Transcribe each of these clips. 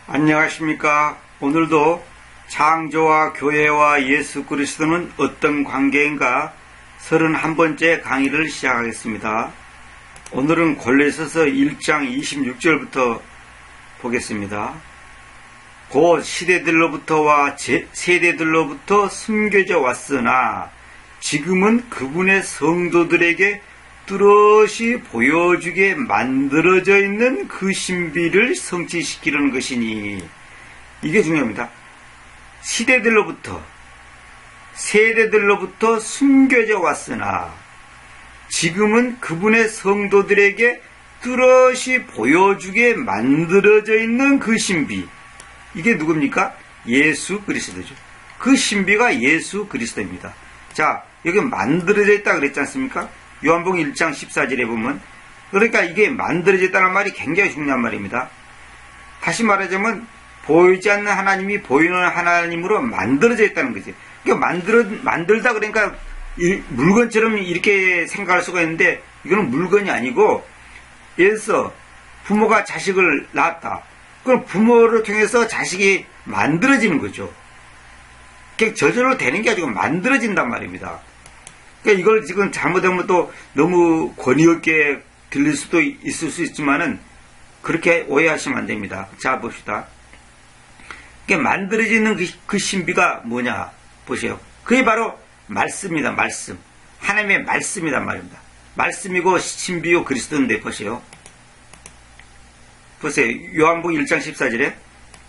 안녕하십니까. 오늘도 창조와 교회와 예수 그리스도는 어떤 관계인가 31번째 강의를 시작하겠습니다. 오늘은 골로새서 1장 26절부터 보겠습니다. 곧 시대들로부터와 세대들로부터 숨겨져 왔으나 지금은 그분의 성도들에게 뚜렷이 보여주게 만들어져 있는 그 신비를 성취시키려는 것이니, 이게 중요합니다. 시대들로부터 세대들로부터 숨겨져 왔으나 지금은 그분의 성도들에게 뚜렷이 보여주게 만들어져 있는 그 신비, 이게 누굽니까? 예수 그리스도죠. 그 신비가 예수 그리스도입니다. 자, 여기 만들어져 있다 그랬지 않습니까? 요한복음 1장 14절에 보면, 그러니까 이게 만들어져 있다는 말이 굉장히 중요한 말입니다. 다시 말하자면 보이지 않는 하나님이 보이는 하나님으로 만들어져 있다는 거지. 그러니까 만들다 그러니까 물건처럼 이렇게 생각할 수가 있는데, 이거는 물건이 아니고, 예를 들어서 부모가 자식을 낳았다. 그럼 부모를 통해서 자식이 만들어지는 거죠. 그냥 저절로 되는 게 아니고 만들어진단 말입니다. 그러니까 이걸 지금 잘못하면 또 너무 권위 없게 들릴 수도 있을 수 있지만은 그렇게 오해하시면 안 됩니다. 자, 봅시다. 그러니까 만들어지는 그 신비가 뭐냐 보세요. 그게 바로 말씀입니다. 말씀. 하나님의 말씀이란 말입니다. 말씀이고 신비요 그리스도인데 보세요. 요한복음 1장 14절에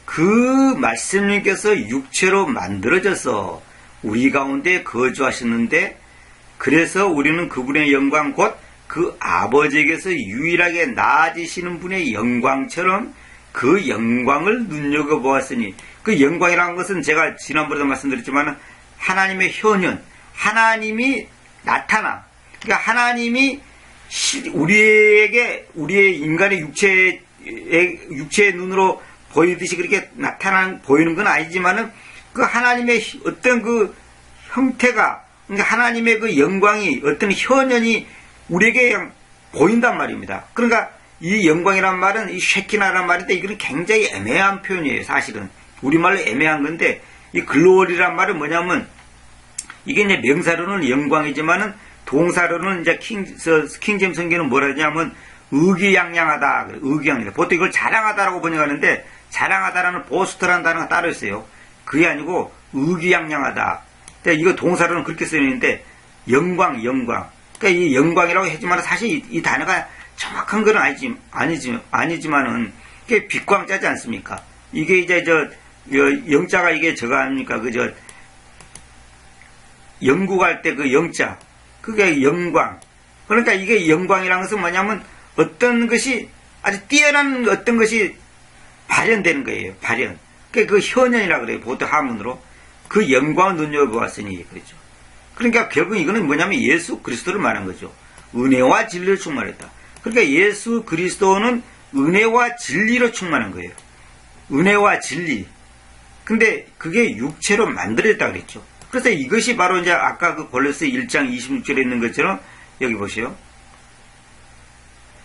그 말씀님께서 육체로 만들어져서 우리 가운데 거주하셨는데, 그래서 우리는 그분의 영광 곧 그 아버지에게서 유일하게 나아지시는 분의 영광처럼 그 영광을 눈여겨보았으니, 그 영광이라는 것은 제가 지난번에도 말씀드렸지만 하나님의 현현, 하나님이 나타나, 그러니까 하나님이 우리의 인간의 육체의 눈으로 보이듯이 그렇게 보이는 건 아니지만은 그 하나님의 어떤 그 형태가, 그러니까 하나님의 그 영광이, 어떤 현현이 우리에게 그냥 보인단 말입니다. 그러니까 이 영광이란 말은 이 쉐키나란 말인데, 이거는 굉장히 애매한 표현이에요. 사실은 우리말로 애매한 건데, 이 글로리란 말은 뭐냐면, 이게 이제 명사로는 영광이지만은 동사로는 이제 킹제임스 성경은 뭐라 하냐면 의기양양하다. 의기양양하다. 보통 이걸 자랑하다라고 번역하는데, 자랑하다라는 보스트라는 단어가 따로 있어요. 그게 아니고 의기양양하다. 그러니까 이거 동사로는 그렇게 쓰여있는데, 영광. 그러니까 이 영광이라고 했지만 사실 이 단어가 정확한 건 아니지만은 이게 빛광자지 않습니까? 이게 이제 영자가 이게 저거 아닙니까? 영국할 때 그 영자. 그게 영광. 그러니까 이게 영광이라는 것은 뭐냐면 어떤 것이 아주 뛰어난 어떤 것이 발현되는 거예요. 발현. 그 현현이라고 그래요. 보통 한문으로. 그 영광을 눈여겨보았으니 그렇죠. 그러니까 결국 이거는 뭐냐면 예수 그리스도를 말한 거죠. 은혜와 진리로 충만했다. 그러니까 예수 그리스도는 은혜와 진리로 충만한 거예요. 은혜와 진리. 근데 그게 육체로 만들어졌다 그랬죠. 그래서 이것이 바로 이제 아까 그 골로새 1장 26절에 있는 것처럼 여기 보세요.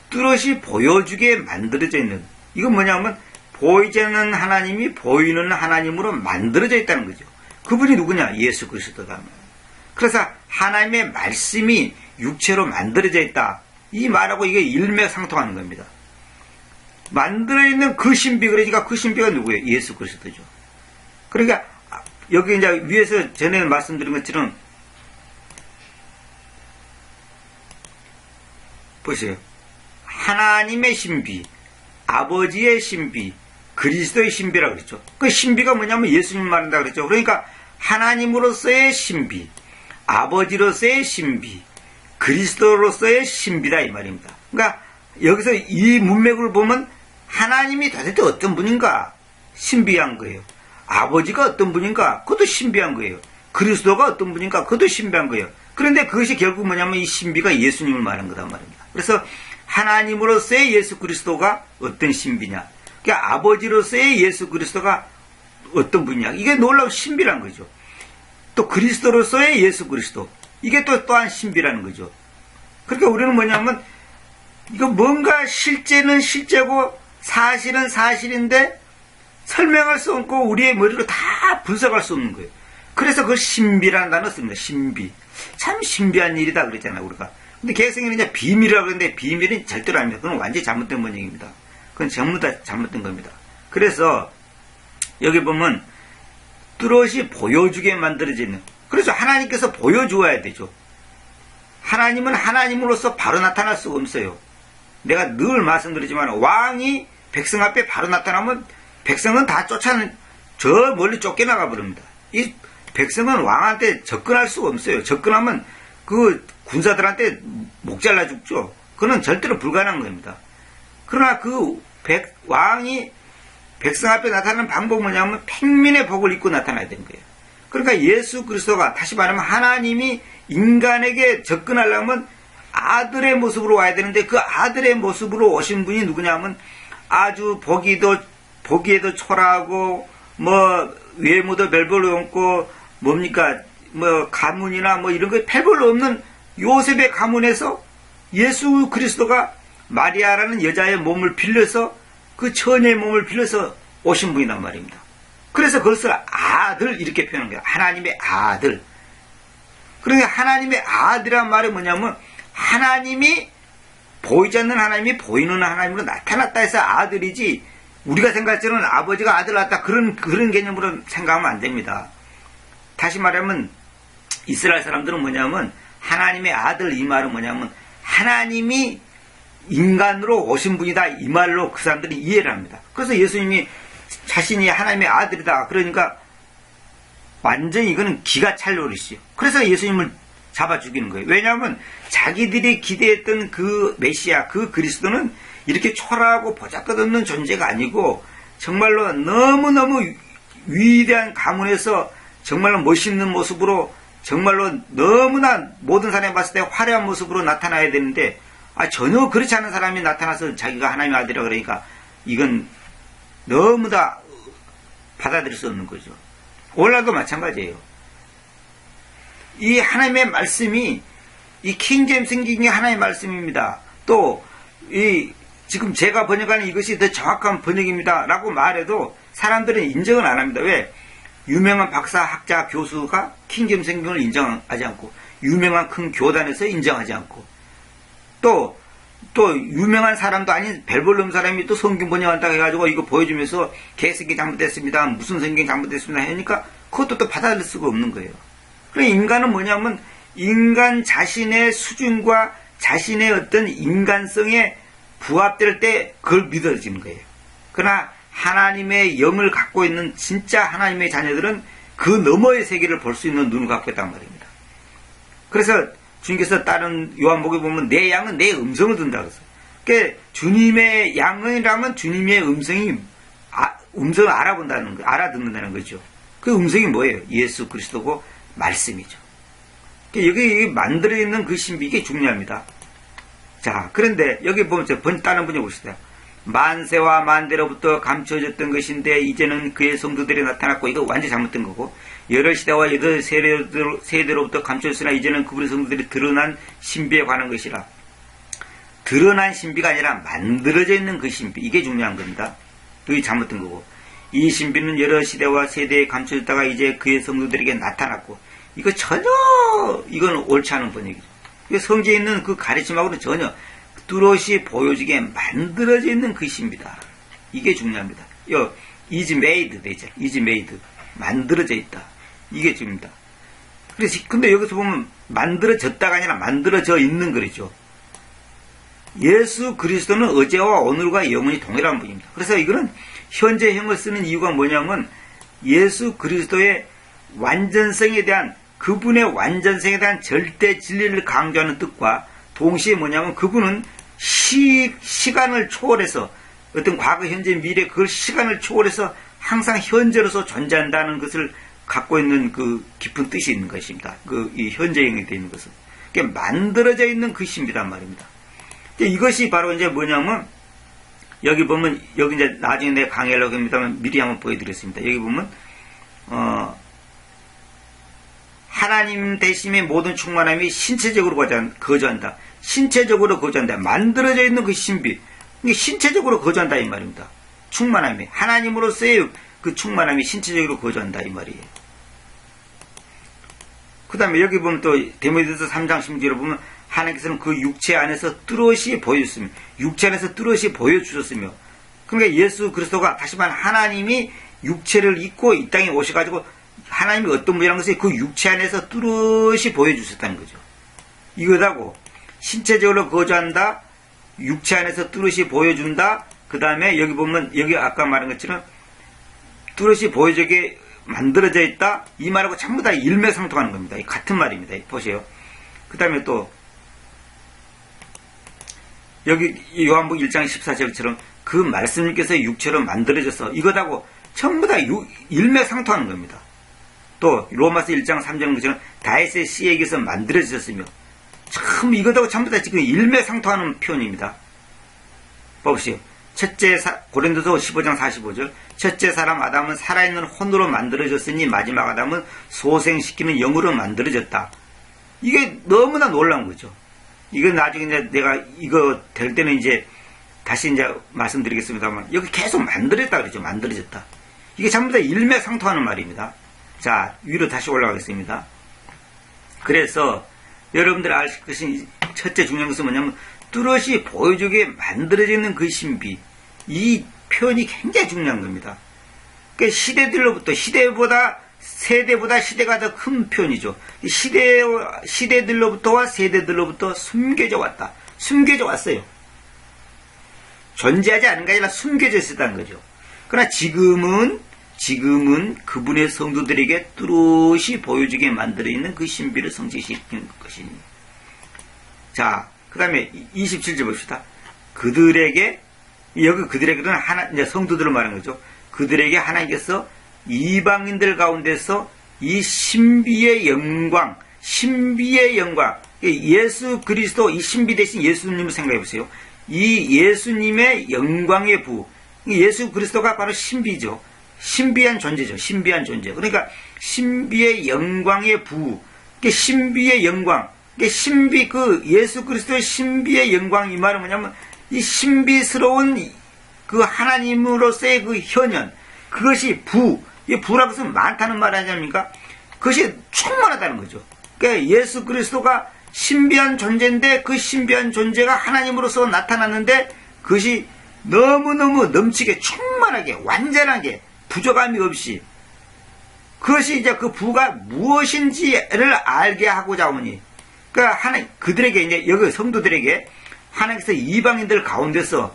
뚜렷이 보여주게 만들어져 있는, 이건 뭐냐면 보이지 않는 하나님이 보이는 하나님으로 만들어져 있다는 거죠. 그분이 누구냐? 예수 그리스도다. 그래서 하나님의 말씀이 육체로 만들어져 있다. 이 말하고 이게 일맥상통하는 겁니다. 만들어 있는 그 신비, 그러니까 그 신비가 누구예요? 예수 그리스도죠. 그러니까 여기 이제 위에서 전에 말씀드린 것처럼 보세요. 하나님의 신비, 아버지의 신비, 그리스도의 신비라고 그랬죠. 그 신비가 뭐냐면 예수님 말한다 그랬죠. 그러니까 하나님으로서의 신비, 아버지로서의 신비, 그리스도로서의 신비다 이 말입니다. 그러니까 여기서 이 문맥을 보면 하나님이 도대체 어떤 분인가? 신비한 거예요. 아버지가 어떤 분인가? 그것도 신비한 거예요. 그리스도가 어떤 분인가? 그것도 신비한 거예요. 그런데 그것이 결국 뭐냐면 이 신비가 예수님을 말한 거단 말입니다. 그래서 하나님으로서의 예수 그리스도가 어떤 신비냐? 그러니까 아버지로서의 예수 그리스도가 어떤 분이냐? 이게 놀라운 신비란 거죠. 또 그리스도로서의 예수 그리스도, 이게 또한 신비라는 거죠. 그러니까 우리는 뭐냐면 이거 뭔가 실제는 실제고 사실은 사실인데 설명할 수 없고 우리의 머리로 다 분석할 수 없는 거예요. 그래서 그걸 신비라는 단어 씁니다. 신비. 참 신비한 일이다 그랬잖아요, 우리가. 근데 개혁성경은 이제 비밀이라고 그러는데 비밀은 절대로 아닙니다. 그건 완전히 잘못된 번역입니다. 그건 전부 다 잘못된 겁니다. 그래서 여기 보면 뚜렷이 보여주게 만들어지는, 그래서 하나님께서 보여주어야 되죠. 하나님은 하나님으로서 바로 나타날 수가 없어요. 내가 늘 말씀드리지만 왕이 백성 앞에 바로 나타나면 백성은 다 저 멀리 쫓겨나가 버립니다. 이 백성은 왕한테 접근할 수가 없어요. 접근하면 그 군사들한테 목 잘라 죽죠. 그건 절대로 불가능한 겁니다. 그러나 그 왕이 백성 앞에 나타나는 방법은 뭐냐면 평민의 복을 입고 나타나야 되는 거예요. 그러니까 예수 그리스도가, 다시 말하면 하나님이 인간에게 접근하려면 아들의 모습으로 와야 되는데, 그 아들의 모습으로 오신 분이 누구냐면 아주 보기에도 초라하고 외모도 별볼로 없고 뭡니까 가문이나 이런 거 별볼로 없는 요셉의 가문에서 예수 그리스도가 마리아라는 여자의 몸을 빌려서, 그 처녀의 몸을 빌려서 오신 분이란 말입니다. 그래서 그것을 아들 이렇게 표현한 거예요. 하나님의 아들. 그러니까 하나님의 아들이란 말이 뭐냐면 하나님이 보이지 않는 하나님이 보이는 하나님으로 나타났다 해서 아들이지, 우리가 생각할 때는 아버지가 아들 낳았다 그런 개념으로 생각하면 안 됩니다. 다시 말하면 이스라엘 사람들은 뭐냐면 하나님의 아들, 이 말은 뭐냐면 하나님이 인간으로 오신 분이다, 이 말로 그 사람들이 이해를 합니다. 그래서 예수님이 자신이 하나님의 아들이다 그러니까 완전히 이거는 기가 찰 노릇이요. 그래서 예수님을 잡아 죽이는 거예요. 왜냐하면 자기들이 기대했던 그 메시아, 그 그리스도는 이렇게 초라하고 보잘것없는 존재가 아니고 정말로 너무너무 위대한 가문에서 정말로 멋있는 모습으로, 정말로 너무나 모든 사람이 봤을 때 화려한 모습으로 나타나야 되는데, 전혀 그렇지 않은 사람이 나타나서 자기가 하나님의 아들이라 그러니까 이건 너무 다 받아들일 수 없는 거죠. 오늘날도 마찬가지예요. 이 하나님의 말씀이, 이 킹제임스 성경이 하나님의 말씀입니다. 또 지금 제가 번역하는 이것이 더 정확한 번역입니다 라고 말해도 사람들은 인정을 안 합니다. 왜? 유명한 박사, 학자, 교수가 킹제임스 성경을 인정하지 않고, 유명한 큰 교단에서 인정하지 않고, 또 유명한 사람도 아닌 별볼로 없는 사람이 또 성경 번역한다고 해가지고 이거 보여주면서 개성이 잘못됐습니다, 무슨 성경이 잘못됐습니다 하니까 그것도 또 받아들일 수가 없는 거예요. 그러니까 인간은 뭐냐면 인간 자신의 수준과 자신의 어떤 인간성에 부합될 때 그걸 믿어지는 거예요. 그러나 하나님의 영을 갖고 있는 진짜 하나님의 자녀들은 그 너머의 세계를 볼 수 있는 눈을 갖고 있단 말입니다. 그래서 주님께서 다른 요한복음에 보면 내 양은 내 음성을 듣는다 그랬어요. 그러니까 주님의 양이라면 주님의 음성을 알아듣는다는 거죠. 그 음성이 뭐예요? 예수 그리스도고 말씀이죠. 그러니까 여기 만들어 있는 그 신비, 이게 중요합니다. 자, 그런데 여기 보면 다른 분이 봅시다. 만세와 만대로부터 감춰졌던 것인데 이제는 그의 성도들이 나타났고, 이거 완전히 잘못된 거고, 여러 시대와 여러 세대로부터 감춰졌으나 이제는 그분의 성도들이 드러난 신비에 관한 것이라. 드러난 신비가 아니라 만들어져 있는 그 신비, 이게 중요한 겁니다. 그게 잘못된 거고, 이 신비는 여러 시대와 세대에 감춰졌다가 이제 그의 성도들에게 나타났고, 이건 옳지 않은 번역이죠. 성경에 있는 그 가르침하고는 전혀 뚜렷이 보여지게 만들어져 있는 그 신비다. 이게 중요합니다. is made 되죠. is made. 만들어져 있다. 이게 중요합니다. 근데 여기서 보면 만들어졌다가 아니라 만들어져 있는 거죠. 예수 그리스도는 어제와 오늘과 영원히 동일한 분입니다. 그래서 이거는 현재형을 쓰는 이유가 뭐냐면 예수 그리스도의 완전성에 대한, 그분의 완전성에 대한 절대 진리를 강조하는 뜻과 동시에 뭐냐면 그분은 시간을 초월해서, 어떤 과거, 현재, 미래, 그걸 시간을 초월해서 항상 현재로서 존재한다는 것을 갖고 있는 그 깊은 뜻이 있는 것입니다. 이 현재형이 되어 있는 것은. 그러니까 만들어져 있는 그 신비란 말입니다. 이것이 바로 이제 뭐냐면, 여기 보면, 여기 이제 나중에 내가 강의하려고 합니다만 미리 한번 보여드리겠습니다. 여기 보면, 하나님 대심의 모든 충만함이 신체적으로 거주한다. 신체적으로 거주한다. 만들어져 있는 그 신비. 신체적으로 거주한다 이 말입니다. 충만함이. 하나님으로서의 그 충만함이 신체적으로 거주한다 이 말이에요. 그 다음에 여기 보면 또 디모데후서 3장 16절을 보면 하나님께서는 그 육체 안에서 뚜렷이 보여주셨으며 육체 안에서 뚜렷이 보여주셨으며 그러니까 예수 그리스도가 다시 말하면 하나님이 육체를 입고 이 땅에 오셔가지고 하나님이 어떤 분이라는 것을 그 육체 안에서 뚜렷이 보여주셨다는 거죠. 이거다고 신체적으로 거주한다, 육체 안에서 뚜렷이 보여준다, 그 다음에 여기 보면 여기 아까 말한 것처럼 뚜렷이 보여주게 만들어져 있다, 이 말하고 전부 다 일맥상통하는 겁니다. 같은 말입니다. 보세요. 그 다음에 또 여기 요한복음 1장 14절처럼 그 말씀님께서 육체로 만들어져서 이거다고 전부 다 일맥상통하는 겁니다. 또 로마서 1장 3절은 것처럼 다윗의 씨에게서 만들어졌으며 참 이거다고 전부 다 지금 일맥상통하는 표현입니다. 보십시오. 고린도서 15장 45절 첫째 사람 아담은 살아있는 혼으로 만들어졌으니 마지막 아담은 소생시키는 영으로 만들어졌다. 이게 너무나 놀라운 거죠. 이거 나중에 이제 내가 이거 될 때는 이제 다시 이제 말씀드리겠습니다만 여기 계속 만들어졌다 그러죠. 만들어졌다. 이게 전부 다 일맥상통하는 말입니다. 자, 위로 다시 올라가겠습니다. 그래서 여러분들 아실 것이 첫째 중요한 것은 뭐냐면 뚜렷이 보여주게 만들어지는 그 신비, 이 표현이 굉장히 중요한 겁니다. 그러니까 시대들로부터 세대보다 시대가 더 큰 표현이죠. 시대들로부터와 세대들로부터 숨겨져 왔다. 숨겨져 왔어요. 존재하지 않은 게 아니라 숨겨져 있었다는 거죠. 그러나 지금은 그분의 성도들에게 뚜렷이 보여주게 만들어 있는 그 신비를 성취시키는 것이니. 자, 그 다음에 27절 봅시다. 여기 그들에게는 이제 성도들을 말하는 거죠. 그들에게 하나님께서 이방인들 가운데서 이 신비의 영광, 예수 그리스도, 이 신비 대신 예수님을 생각해 보세요. 이 예수님의 영광의 부, 예수 그리스도가 바로 신비죠. 신비한 존재죠. 신비한 존재. 그러니까 신비의 영광의 부, 신비의 영광, 예수 그리스도의 신비의 영광, 이 말은 뭐냐면 이 신비스러운 그 하나님으로서의 그 현현, 그것이 이 부라고 해서 많다는 말 아닙니까? 그것이 충만하다는 거죠. 그러니까 예수 그리스도가 신비한 존재인데 그 신비한 존재가 하나님으로서 나타났는데 그것이 너무너무 넘치게 충만하게 완전하게 부족함이 없이 그것이 이제 그 부가 무엇인지를 알게 하고자 하니 그러니까 그들에게 이제 여기 성도들에게 하나님께서 이방인들 가운데서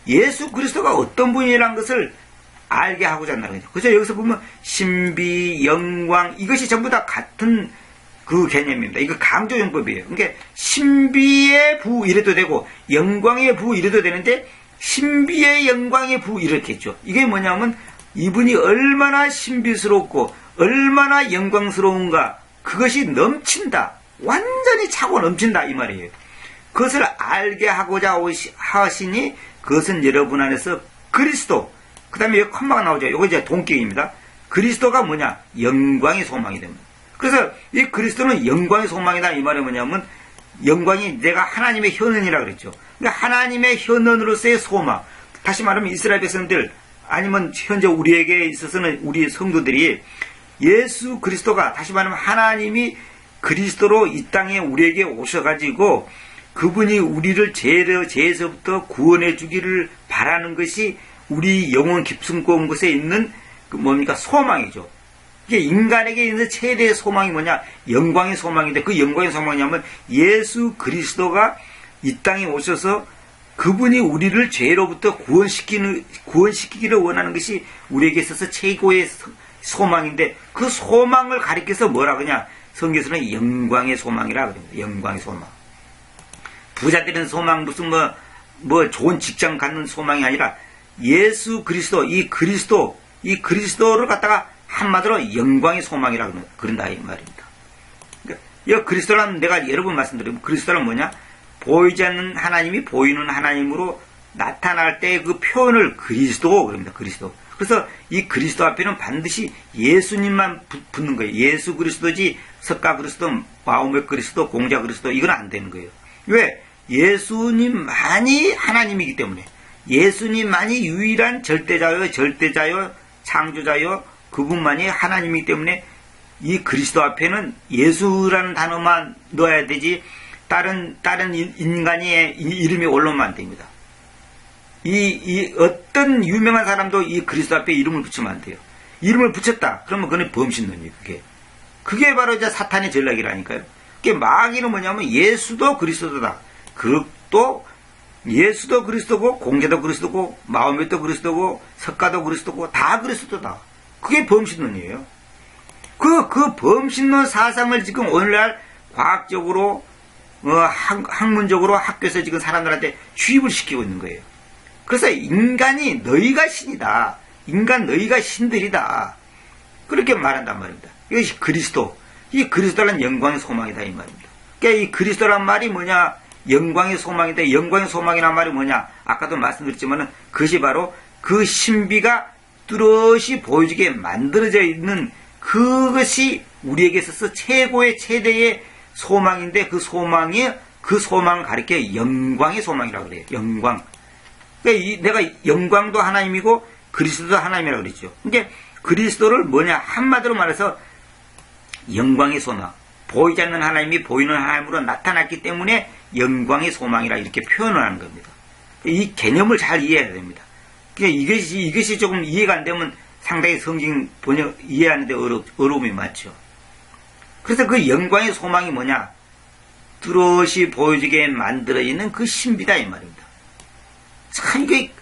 예수 그리스도가 어떤 분이라는 것을 알게 하고자 한다는 거죠. 그래서 여기서 보면 신비, 영광 이것이 전부 다 같은 그 개념입니다. 이거 강조용법이에요. 그러니까 신비의 부 이래도 되고 영광의 부 이래도 되는데 신비의 영광의 부 이렇게 했죠. 이게 뭐냐면 이분이 얼마나 신비스럽고 얼마나 영광스러운가 그것이 넘친다. 완전히 차고 넘친다 이 말이에요. 그것을 알게 하고자 하시니 그것은 여러분 안에서 그리스도 그 다음에 여기 컴마가 나오죠. 이거 이제 동격입니다. 그리스도가 뭐냐? 영광의 소망이 됩니다. 그래서 이 그리스도는 영광의 소망이다 이 말이 뭐냐면 영광이 내가 하나님의 현원이라 그랬죠. 그러니까 하나님의 현원으로서의 소망. 다시 말하면 이스라엘 백성들 아니면 현재 우리에게 있어서는 우리 성도들이 예수 그리스도가 다시 말하면 하나님이 그리스도로 이 땅에 우리에게 오셔가지고 그분이 우리를 죄에서부터 구원해 주기를 바라는 것이 우리 영혼 깊은 곳에 있는 그 뭡니까? 소망이죠. 이게 인간에게 있는 최대의 소망이 뭐냐? 영광의 소망인데 그 영광의 소망이냐면 예수 그리스도가 이 땅에 오셔서 그분이 우리를 죄로부터 구원시키기를 원하는 것이 우리에게 있어서 최고의 소망인데 그 소망을 가리켜서 뭐라 그러냐? 성경에서는 영광의 소망이라 그럽니다. 영광의 소망. 부자들은 소망 무슨 뭐 좋은 직장 갖는 소망이 아니라 예수 그리스도 이 그리스도를 갖다가 한마디로 영광의 소망이라 그런다 이 말입니다. 그러니까 이 그리스도라는 내가 여러 번 말씀드리면 그리스도는 뭐냐? 보이지 않는 하나님이 보이는 하나님으로 나타날 때 그 표현을 그리스도 그럽니다. 그리스도. 그래서 이 그리스도 앞에는 반드시 예수님만 붙는 거예요. 예수 그리스도지 석가 그리스도, 마음의 그리스도, 공자 그리스도 이건 안 되는 거예요. 왜? 예수님만이 하나님이기 때문에 예수님만이 유일한 절대자요 창조자요 그분만이 하나님이기 때문에 이 그리스도 앞에는 예수라는 단어만 넣어야 되지 다른 인간의 이름이 올라오면 안 됩니다. 이 어떤 유명한 사람도 이 그리스도 앞에 이름을 붙이면 안 돼요. 이름을 붙였다. 그러면 그건 범신론이에요. 그게 바로 이제 사탄의 전략이라니까요. 그게 마귀는 뭐냐면 예수도 그리스도다. 또 예수도 그리스도고 공자도 그리스도고 마호메도 그리스도고 석가도 그리스도고 다 그리스도다. 그게 범신론이에요. 그 범신론 사상을 지금 오늘날 과학적으로 학문적으로 학교에서 지금 사람들한테 주입을 시키고 있는 거예요. 그래서 인간이 너희가 신이다. 인간 너희가 신들이다. 그렇게 말한단 말입니다. 이것이 그리스도. 이 그리스도란 영광의 소망이다 이 말입니다. 그러니까 이 그리스도란 말이 뭐냐? 영광의 소망인데 영광의 소망이란 말이 뭐냐? 아까도 말씀드렸지만은 그것이 바로 그 신비가 뚜렷이 보여지게 만들어져 있는 그것이 우리에게 있어서 최대의 소망인데 그 소망을 가리켜 영광의 소망이라고 그래요. 영광. 그러니까 내가 영광도 하나님이고 그리스도도 하나님이라고 그랬죠. 그러니까 그리스도를 뭐냐? 한마디로 말해서 영광의 소망. 보이지 않는 하나님이 보이는 하나님으로 나타났기 때문에 영광의 소망이라 이렇게 표현을 하는 겁니다. 이 개념을 잘 이해해야 됩니다. 그러니까 이것이 조금 이해가 안 되면 상당히 성경 번역 이해하는데 어려움이 많죠. 그래서 그 영광의 소망이 뭐냐? 뚜렷이 보여지게 만들어지는 그 신비다 이 말입니다. 참 이게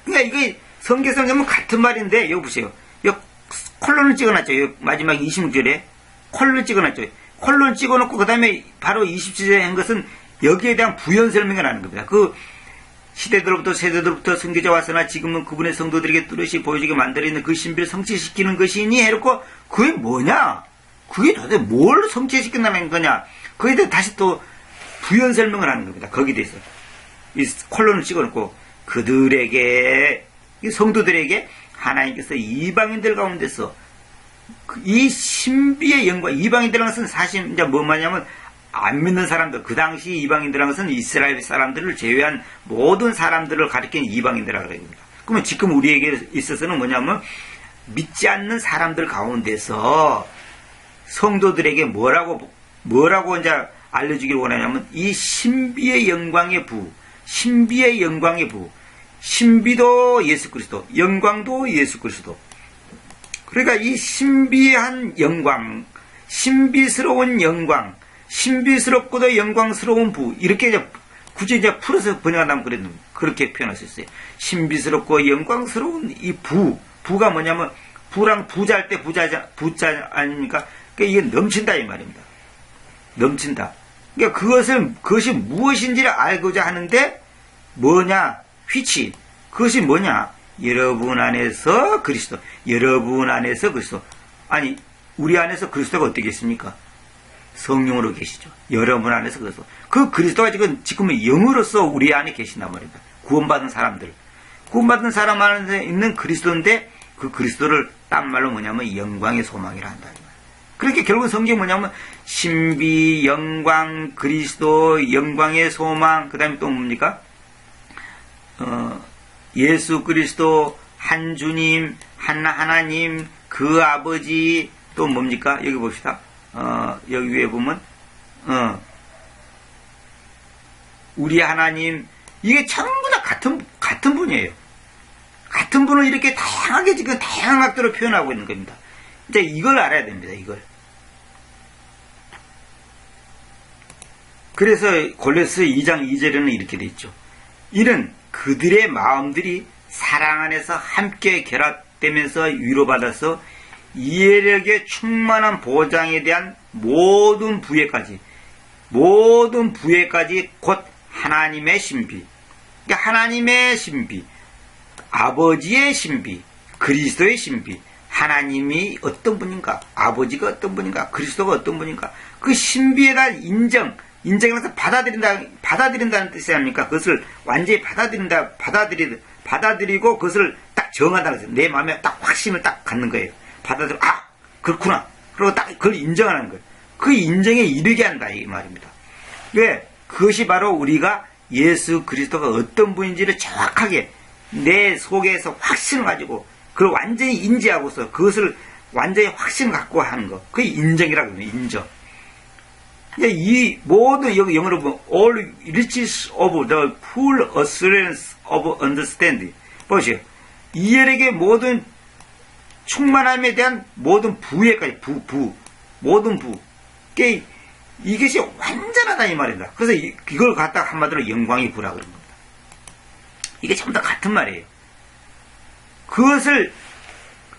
성경에서 보면 같은 말인데 여기 보세요. 여기 콜론을 찍어놨죠. 여기 마지막 26절에 콜론을 찍어놨죠. 콜론 찍어놓고 그 다음에 바로 27절에 한 것은 여기에 대한 부연 설명을 하는 겁니다. 그 시대들로부터 세대들로부터 성교자 왔으나 지금은 그분의 성도들에게 뚜렷이 보여지게 만들어있는 그 신비를 성취시키는 것이니 해놓고 그게 뭐냐? 그게 도대체 뭘 성취시킨다는 거냐? 거기에 대해 다시 또 부연 설명을 하는 겁니다. 거기에 대해서 이 콜론을 찍어놓고 그들에게 이 성도들에게 하나님께서 이방인들 가운데서 이 신비의 영광, 이방인들이라는 것은 사실 이제 뭐 말냐면 안 믿는 사람들, 그 당시 이방인들이라는 것은 이스라엘 사람들을 제외한 모든 사람들을 가리키는 이방인들이라고 그럽니다. 그러면 지금 우리에게 있어서는 뭐냐면 믿지 않는 사람들 가운데서 성도들에게 뭐라고 이제 알려주기를 원하냐면 이 신비의 영광의 부, 신비의 영광의 부, 신비도 예수 그리스도, 영광도 예수 그리스도. 그러니까 이 신비한 영광, 신비스러운 영광, 신비스럽고도 영광스러운 부, 이렇게 이제 굳이 이제 풀어서 번역한다면 그렇게 표현할 수 있어요. 신비스럽고 영광스러운 이 부가 뭐냐면 부랑 부자할 때 부자 아닙니까? 그러니까 이게 넘친다 이 말입니다. 넘친다. 그러니까 그것이 무엇인지를 알고자 하는데 뭐냐? which. 그것이 뭐냐? 여러분 안에서 그리스도. 여러분 안에서 그리스도. 아니, 우리 안에서 그리스도가 어떻게 계십니까? 성령으로 계시죠. 여러분 안에서 그리스도. 그 그리스도가 지금은 영으로서 우리 안에 계신단 말입니다. 구원받은 사람들. 구원받은 사람 안에 있는 그리스도인데 그 그리스도를 딴 말로 뭐냐면 영광의 소망이라 한다. 그렇게 결국 성경이 뭐냐면 신비, 영광, 그리스도, 영광의 소망, 그 다음에 또 뭡니까? 예수 그리스도, 한 주님, 한 하나님, 그 아버지, 또 뭡니까? 여기 봅시다. 여기 위에 보면, 우리 하나님, 이게 전부 다 같은 분이에요. 같은 분을 이렇게 다양하게 지금 다양한 각도로 표현하고 있는 겁니다. 이제 이걸 알아야 됩니다, 이걸. 그래서 골로새 2장 2절에는 이렇게 돼 있죠. 이는 그들의 마음들이 사랑 안에서 함께 결합되면서 위로받아서 이해력의 충만한 보장에 대한 모든 부에까지 곧 하나님의 신비, 그러니까 하나님의 신비, 아버지의 신비, 그리스도의 신비, 하나님이 어떤 분인가, 아버지가 어떤 분인가, 그리스도가 어떤 분인가, 그 신비에 대한 인정해서 받아들인다는 뜻이 아닙니까? 그것을 완전히 받아들이고 그것을 딱 정한다는 거예요. 내 마음에 딱 확신을 딱 갖는 거예요. 받아들이고, 그렇구나. 그리고 딱 그걸 인정하는 거예요. 그 인정에 이르게 한다, 이 말입니다. 왜? 그것이 바로 우리가 예수 그리스도가 어떤 분인지를 정확하게 내 속에서 확신을 가지고 그걸 완전히 인지하고서 그것을 완전히 확신 갖고 하는 거. 그게 인정이라고 해요. 인정. 이 모든 여기 영어로 보면 all riches of the full assurance of understanding. 보시죠. 이열에게 모든 충만함에 대한 모든 부에까지 모든 부. 이것이 완전하다 이 말입니다. 그래서 이걸 갖다가 한마디로 영광의 부라고 그런 겁니다. 이게 전부 다 같은 말이에요. 그것을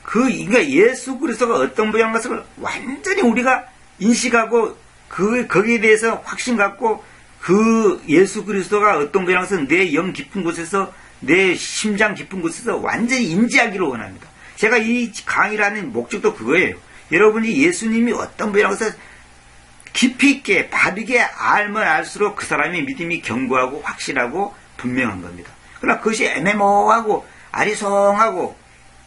그러니까 예수 그리스도가 어떤 분야인 것을 완전히 우리가 인식하고 거기에 대해서 확신 갖고 그 예수 그리스도가 어떤 분야인 것을 내 영 깊은 곳에서 내 심장 깊은 곳에서 완전히 인지하기를 원합니다. 제가 이 강의를 하는 목적도 그거예요. 여러분이 예수님이 어떤 분야인 것을 깊이 있게 바르게 알면 알수록 그 사람의 믿음이 견고하고 확실하고 분명한 겁니다. 그러나 그것이 애매모호하고 아리송하고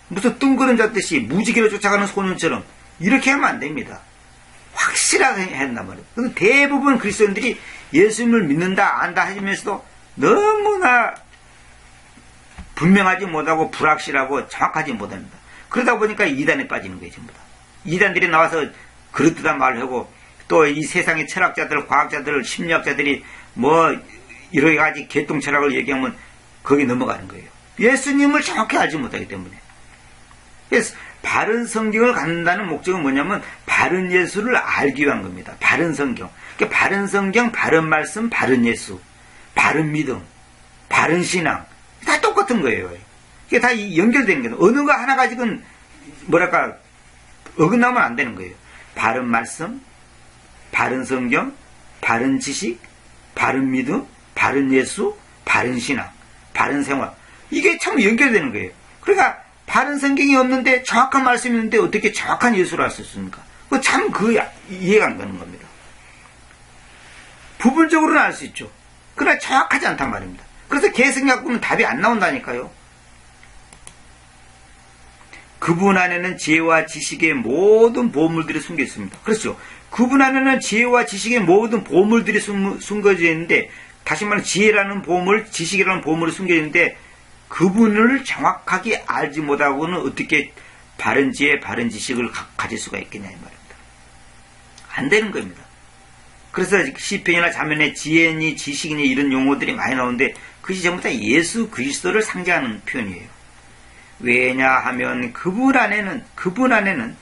무슨 뜬구름 잡듯이 무지개를 쫓아가는 소년처럼 이렇게 하면 안 됩니다. 확실하게 한단 말이에요. 그런데 대부분 그리스도인들이 예수님을 믿는다 안다 하면서도 너무나 분명하지 못하고 불확실하고 정확하지 못합니다. 그러다 보니까 이단에 빠지는 거예요. 전부 다. 이단들이 나와서 그럴듯한 말을 하고 또 이 세상의 철학자들, 과학자들, 심리학자들이 뭐 여러 가지 개똥 철학을 얘기하면 거기 넘어가는 거예요. 예수님을 정확히 알지 못하기 때문에. 그래서 바른 성경을 갖는다는 목적은 뭐냐면 바른 예수를 알기 위한 겁니다. 바른 성경. 그러니까 바른 성경, 바른 말씀, 바른 예수, 바른 믿음, 바른 신앙 다 똑같은 거예요. 이게 다 연결되는 거예요. 어느 거 하나 가지고는 뭐랄까 어긋나면 안 되는 거예요. 바른 말씀, 바른 성경, 바른 지식, 바른 믿음, 바른 예수, 바른 신앙, 바른 생활. 이게 참 연결되는 거예요. 그러니까 바른 성경이 없는데 정확한 말씀이 있는데 어떻게 정확한 예수를 할 수 있습니까? 참 이해가 안 가는 겁니다. 부분적으로는 알 수 있죠. 그러나 정확하지 않단 말입니다. 그래서 개성이 갖고는 답이 안 나온다니까요. 그분 안에는 지혜와 지식의 모든 보물들이 숨겨 있습니다. 그렇죠. 그분 안에는 지혜와 지식의 모든 보물들이 숨겨져 있는데, 다시 말하면 지혜라는 보물, 지식이라는 보물이 숨겨 있는데 그분을 정확하게 알지 못하고는 어떻게 바른 지혜, 바른 지식을 가질 수가 있겠냐 이 말입니다. 안 되는 겁니다. 그래서 시편이나 자면에 지혜니 지식이니 이런 용어들이 많이 나오는데 그것이 전부 다 예수 그리스도를 상징하는 표현이에요. 왜냐하면 그분 안에는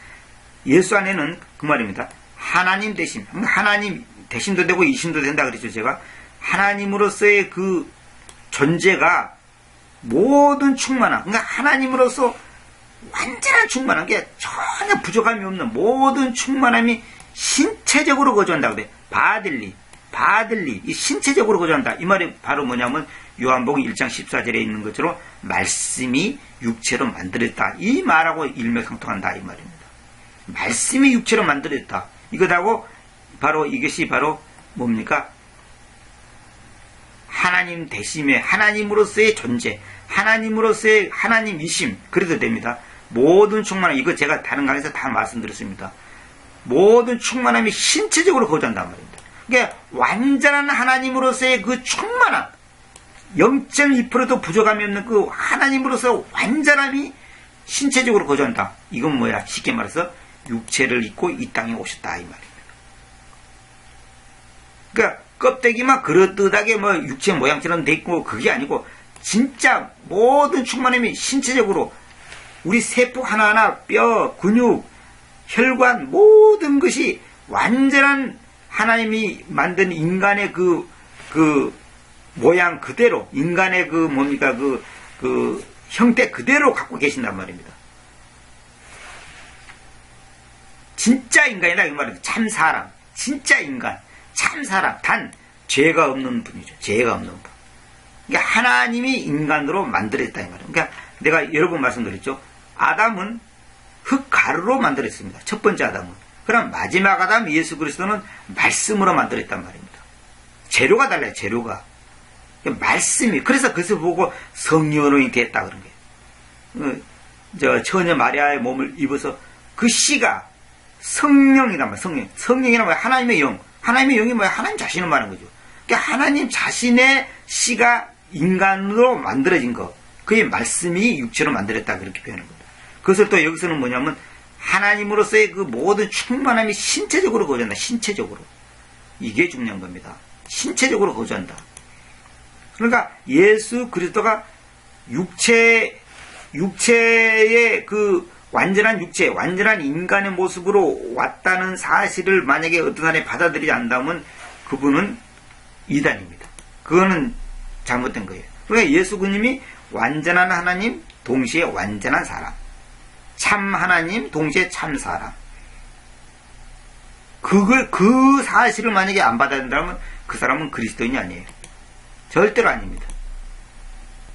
예수 안에는 그 말입니다. 하나님 대신, 하나님 대신도 되고 이신도 된다 그랬죠. 제가 하나님으로서의 그 존재가 모든 충만함, 그러니까 하나님으로서 완전한 충만함, 게 전혀 부족함이 없는 모든 충만함이 신체적으로 거주한다고 그래. 바들리, 이 신체적으로 거주한다. 이 말이 바로 뭐냐면 요한복음 1장 14절에 있는 것처럼 말씀이 육체로 만들었다. 이 말하고 일맥상통한다 이 말입니다. 말씀이 육체로 만들었다. 이것하고 바로 이것이 바로 뭡니까? 하나님 대심의 하나님으로서의 존재, 하나님으로서의 하나님이심, 그래도 됩니다. 모든 충만함, 이거 제가 다른 강의에서 다 말씀드렸습니다. 모든 충만함이 신체적으로 거주한단 말입니다. 그러니까 완전한 하나님으로서의 그 충만함, 0.2%도 부족함이 없는 그 하나님으로서 완전함이 신체적으로 거주한다. 이건 뭐야? 쉽게 말해서 육체를 입고 이 땅에 오셨다 이 말입니다. 그러니까 껍데기만 그럴듯하게 뭐 육체 모양처럼 돼 있고 그게 아니고 진짜 모든 충만함이 신체적으로 우리 세포 하나하나, 뼈, 근육, 혈관 모든 것이 완전한 하나님이 만든 인간의 그 모양 그대로, 인간의 그 뭡니까 그 형태 그대로 갖고 계신단 말입니다. 진짜 인간이다 이 말입니다. 참 사람, 진짜 인간, 참 사람, 단 죄가 없는 분이죠. 죄가 없는 분. 그러니까 하나님이 인간으로 만들었다 이 말이에요. 그러니까 내가 여러 번 말씀드렸죠. 아담은 흙가루로 만들었습니다. 첫 번째 아담은. 그럼 마지막 아담 예수 그리스도는 말씀으로 만들었단 말입니다. 재료가 달라요. 재료가. 말씀이. 그래서 그것을 보고 성령이 됐다 그런 거예요. 처녀 마리아의 몸을 입어서 그 씨가 성령이란 말이에요. 성령이란 말이에요. 하나님의 영. 하나님의 영이 뭐야? 하나님 자신을 말하는 거죠. 그러니까 하나님 자신의 씨가 인간으로 만들어진 거. 그의 말씀이 육체로 만들었다 그렇게 표현하는 겁니다. 그것을 또 여기서는 뭐냐면 하나님으로서의 그 모든 충만함이 신체적으로 거주한다. 신체적으로. 이게 중요한 겁니다. 신체적으로 거주한다. 그러니까 예수 그리스도가 육체의 그 완전한 육체, 완전한 인간의 모습으로 왔다는 사실을 만약에 어떤 사람이 받아들이지 않는다면 그분은 이단입니다. 그거는 잘못된 거예요. 그러니까 예수 그님이 완전한 하나님, 동시에 완전한 사람. 참 하나님, 동시에 참 사람. 그 사실을 만약에 안 받아들인다면 그 사람은 그리스도인이 아니에요. 절대로 아닙니다.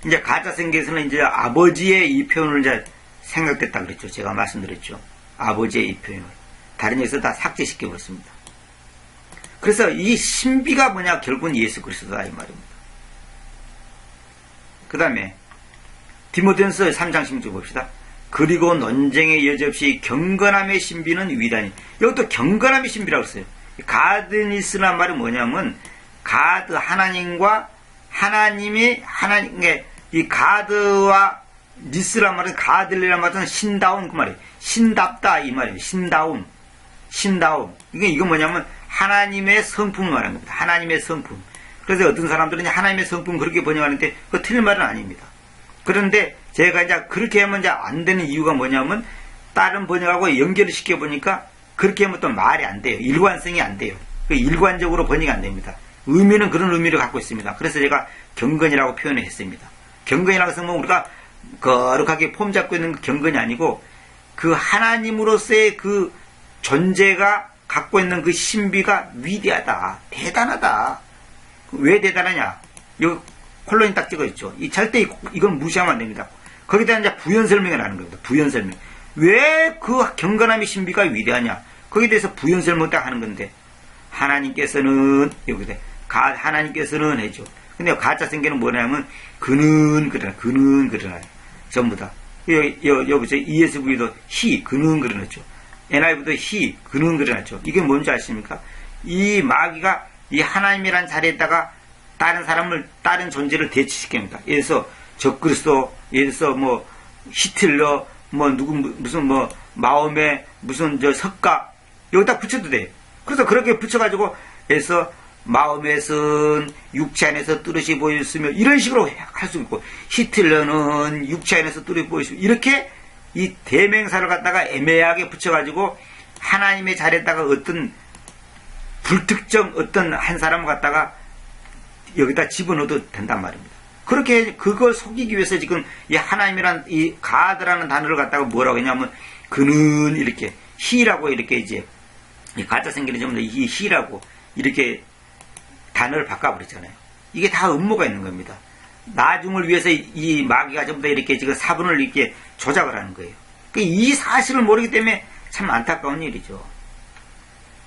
이제 가짜성경에서는 이제 아버지의 이 표현을 이제 생각됐다 그랬죠. 제가 말씀드렸죠. 아버지의 이 표현을. 다른 데서 다 삭제시켜 버렸습니다. 그래서 이 신비가 뭐냐? 결국은 예수 그리스도다 이 말입니다. 그 다음에 디모데전서 3장 16절 봅시다. 그리고 논쟁의 여지없이 경건함의 신비는 위다니. 이것도 경건함의 신비라고 했어요. 가드니스란 말이 뭐냐면 가드 하나님과 하나님의 이 가드와 니스란 말은 가들리란 말은 신다운 그 말이에요. 신답다 이 말이에요. 신다운. 이거 뭐냐면 하나님의 성품을 말하는 겁니다. 하나님의 성품. 그래서 어떤 사람들은 하나님의 성품 그렇게 번역하는데 그거 틀린 말은 아닙니다. 그런데 제가 이제 그렇게 하면 이제 안 되는 이유가 뭐냐면 다른 번역하고 연결을 시켜 보니까 그렇게 하면 또 말이 안 돼요. 일관성이 안 돼요. 일관적으로 번역이 안 됩니다. 의미는 그런 의미를 갖고 있습니다. 그래서 제가 경건이라고 표현을 했습니다. 경건이라고 해서 뭐 우리가 거룩하게 폼 잡고 있는 그 경건이 아니고 그 하나님으로서의 그 존재가 갖고 있는 그 신비가 위대하다. 대단하다. 왜 대단하냐? 여기 콜론이 딱 찍어 있죠. 절대 이건 무시하면 안 됩니다. 거기다 이제 부연 설명을 하는 겁니다. 부연 설명. 왜 그 경건함의 신비가 위대하냐? 거기에 대해서 부연 설명 딱 하는 건데 하나님께서는 여기다 하나님께서는 해죠. 근데 가짜 성경은 뭐냐면 그는 그러나 전부 다. 여보세요. ESV도 he 그는 그러나죠. NIV도 he 그는 그러나죠. 이게 뭔지 아십니까? 이 마귀가 이 하나님이란 자리에다가 다른 존재를 대치시킵니다. 예를 들어서 적그리스도, 예를 들어서 뭐 히틀러, 뭐 무슨 뭐 마음에 무슨 저 석가 여기다 붙여도 돼요. 그래서 그렇게 붙여가지고 해서 마음에선 육체 안에서 뚜렷이 보였으며 이런 식으로 할 수 있고 히틀러는 육체 안에서 뚜렷이 보였으며 이렇게 이 대명사를 갖다가 애매하게 붙여가지고 하나님의 자리에다가 어떤 불특정 어떤 한 사람을 갖다가 여기다 집어넣어도 된단 말입니다. 그렇게 그걸 속이기 위해서 지금 이 하나님이란 이 가드라는 단어를 갖다가 뭐라고 했냐면 그는 이렇게 히라고 이렇게 이제 이 가짜 생기는 전부 이 히라고 이렇게 단어를 바꿔버렸잖아요. 이게 다 음모가 있는 겁니다. 나중을 위해서 이 마귀가 전부 다 이렇게 지금 사분을 이렇게 조작을 하는 거예요. 이 사실을 모르기 때문에 참 안타까운 일이죠.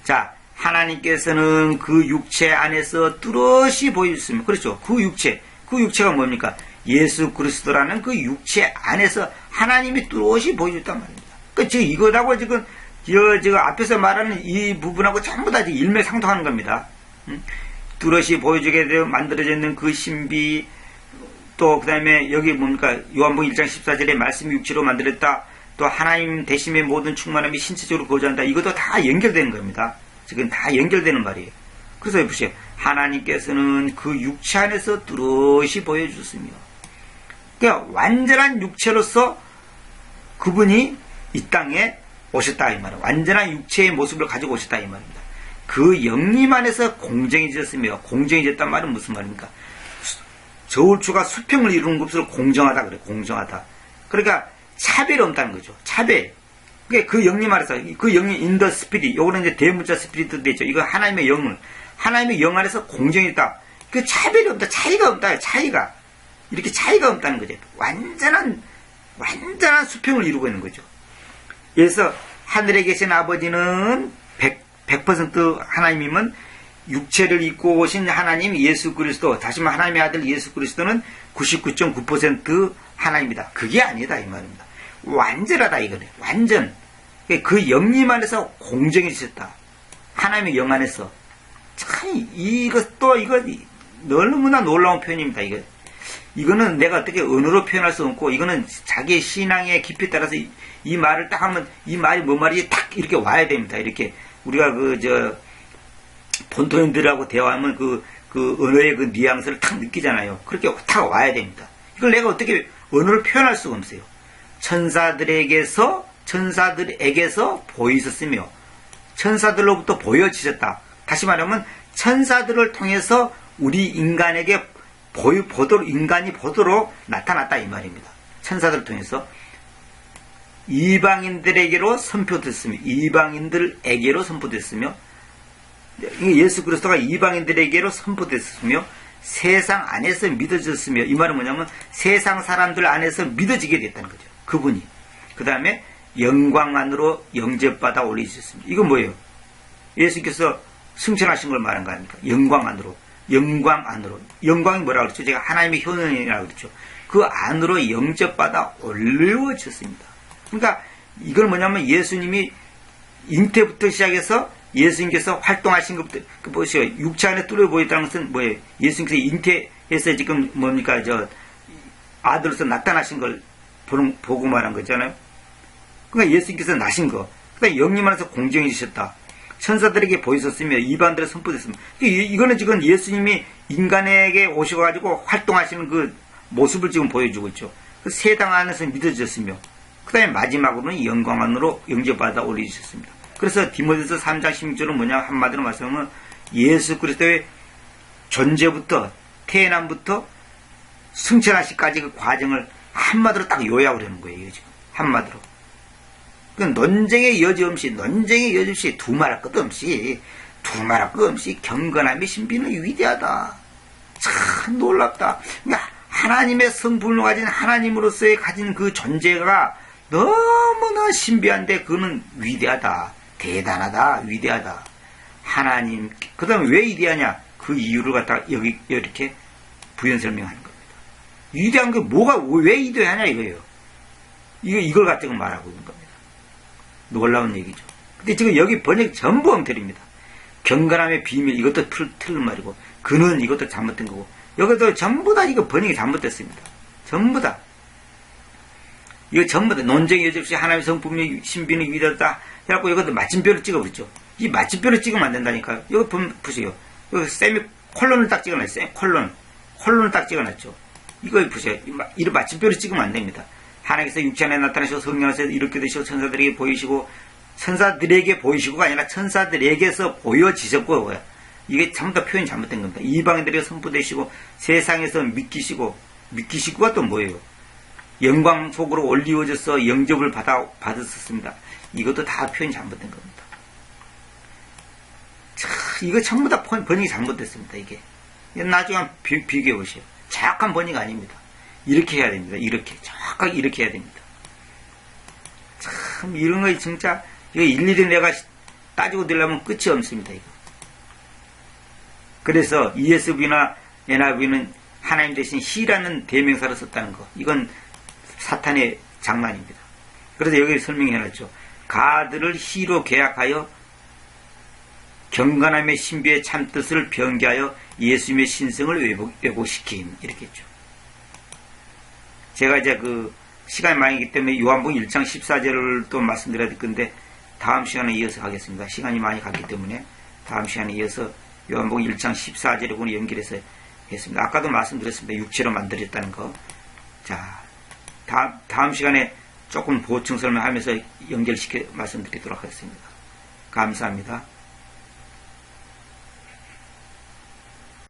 자, 하나님께서는 그 육체 안에서 뚜렷이 보여주셨습니다. 그렇죠. 그 육체가 뭡니까? 예수 그리스도라는 그 육체 안에서 하나님이 뚜렷이 보여줬단 말입니다. 그러니까 지금 이거하고 지금 앞에서 말하는 이 부분하고 전부 다 일맥상통하는 겁니다. 뚜렷이 보여주게 되어 만들어져 있는 그 신비, 또 그 다음에 여기 뭡니까? 요한복음 1장 14절에 말씀이 육체로 만들었다. 또 하나님 대심의 모든 충만함이 신체적으로 거주한다. 이것도 다 연결되는 겁니다. 지금 다 연결되는 말이에요. 그래서 보세요. 하나님께서는 그 육체 안에서 뚜렷이 보여주셨으며, 그러니까 완전한 육체로서 그분이 이 땅에 오셨다 이 말이에요. 완전한 육체의 모습을 가지고 오셨다 이 말입니다. 그 영림 안에서 공정해졌으며, 공정해졌단 말은 무슨 말입니까? 저울추가 수평을 이루는 것을 공정하다 그래요. 공정하다. 그러니까 차별이 없다는 거죠. 차별. 그 영림 안에서, 그 영림 인더 스피릿, 요거는 이제 대문자 스피릿도 되죠. 이거 하나님의 영 안에서 공정했다. 그 차별이 없다. 차이가 없다. 차이가. 이렇게 차이가 없다는 거죠. 완전한 수평을 이루고 있는 거죠. 그래서 하늘에 계신 아버지는 100% 하나님이면 육체를 입고 오신 하나님 예수 그리스도, 다시 말해 하나님의 아들 예수 그리스도는 99.9% 하나님이다. 그게 아니다 이 말입니다. 완전하다 이거네. 완전. 그 영림 안에서 공정해지셨다. 하나님의 영 안에서. 참 이거 너무나 놀라운 표현입니다. 이거는 내가 어떻게 언어로 표현할 수 없고, 이거는 자기의 신앙의 깊이에 따라서 이 말을 딱 하면 이 말이 뭔 말인지 딱 이렇게 와야 됩니다. 이렇게 우리가 본토인들하고 대화하면 그 언어의 그 뉘앙스를 딱 느끼잖아요. 그렇게 딱 와야 됩니다. 이걸 내가 어떻게 언어로 표현할 수가 없어요. 천사들에게서 보이셨으며 천사들로부터 보여지셨다. 다시 말하면 천사들을 통해서 우리 인간에게 인간이 보도록 나타났다 이 말입니다. 천사들을 통해서 이방인들에게로 선포됐으며 예수 그리스도가 이방인들에게로 선포됐으며 세상 안에서 믿어졌으며, 이 말은 뭐냐면 세상 사람들 안에서 믿어지게 됐다는 거죠. 그분이. 그 다음에 영광 안으로 영접받아 올리셨습니다. 이건 뭐예요? 예수께서 승천하신 걸 말한 거 아닙니까? 영광 안으로. 영광이 뭐라고 그랬죠? 제가 하나님의 효능이라고 그랬죠. 그 안으로 영접받아 올려졌습니다. 그러니까 이걸 뭐냐면 예수님이 잉태부터 시작해서 예수님께서 활동하신 것부터, 보시오. 육체 안에 뚫려 보였다는 것은 뭐예요? 예수님께서 잉태해서 지금 뭡니까? 아들로서 나타나신 걸 보고 말한 거잖아요. 그러니까 예수님께서 나신 거. 그러니까 영님 안에서 공정해지셨다. 천사들에게 보이셨으며 이방들에 선포됐습니다. 이거는 지금 예수님이 인간에게 오셔가지고 활동하시는 그 모습을 지금 보여주고 있죠. 그 세상 안에서 믿어졌으며, 그 다음에 마지막으로는 영광 안으로 영접받아 올리셨습니다. 그래서 디모데서 3장 16절은 뭐냐, 한마디로 말씀하면 예수 그리스도의 존재부터 태어남부터 승천하시까지 그 과정을 한마디로 딱 요약을 하는 거예요. 지금 한마디로. 그 논쟁의 여지 없이 두말할 것 없이 경건함의 신비는 위대하다. 참 놀랍다. 그러니까 하나님의 성품을 가진 하나님으로서의 가진 그 존재가 너무나 신비한데 그거는 위대하다. 대단하다. 위대하다. 하나님. 그 다음에 왜 위대하냐? 그 이유를 갖다가 여기 이렇게 부연 설명하는 겁니다. 위대한 게 왜 위대하냐 이거예요. 이걸 갖다가 말하고 있는 겁니다. 놀라운 얘기죠. 근데 지금 여기 번역 전부 엉터리입니다. 경건함의 비밀, 이것도 틀린 말이고, 그는 이것도 잘못된 거고, 여기도 전부 다 이거 번역이 잘못됐습니다. 전부 다. 이거 전부 다 논쟁의 여지 없이 하나님의 성품의 신비는 위대하다 해갖고 이것도 마침표를 찍어버렸죠. 이 마침표를 찍으면 안 된다니까요. 여기 보세요. 여기 콜론을 딱 찍어놨어요. 콜론을 딱 찍어놨죠. 이거 보세요. 이런 마침표를 찍으면 안 됩니다. 하나님께서 육체 안에 나타나시고 성령에서 이렇게 되시고 천사들에게 보이시고가 아니라 천사들에게서 보여지셨고, 이게 전부 다 표현이 잘못된 겁니다. 이방인들에게 선포되시고 세상에서 믿기시고가 또 뭐예요? 영광 속으로 올리워져서 영접을 받았었습니다. 이것도 다 표현이 잘못된 겁니다. 이거 전부 다 번역이 잘못됐습니다. 이게 나중에 한번 비교해 보세요. 정확한 번역 아닙니다. 이렇게 해야 됩니다. 정확하게 이렇게 해야 됩니다. 참 이런 거 진짜 이거 일일이 내가 따지고 들려면 끝이 없습니다. 이거. 그래서 ESV나 NIV는 하나님 대신 He라는 대명사를 썼다는 거. 이건 사탄의 장난입니다. 그래서 여기 설명해놨죠. 가드를 He로 계약하여 경건함의 신비의 참뜻을 변개하여 예수님의 신성을 왜곡시킴. 이렇게 했죠. 제가 이제 시간이 많이 있기 때문에 요한복음 1장 14절을 또 말씀드려야 될 건데, 다음 시간에 이어서 하겠습니다. 시간이 많이 갔기 때문에 다음 시간에 이어서 요한복음 1장 14절하고 연결해서 했습니다. 아까도 말씀드렸습니다. 육체로 만들었다는 거. 자, 다음 시간에 조금 보충 설명하면서 연결시켜 말씀드리도록 하겠습니다. 감사합니다.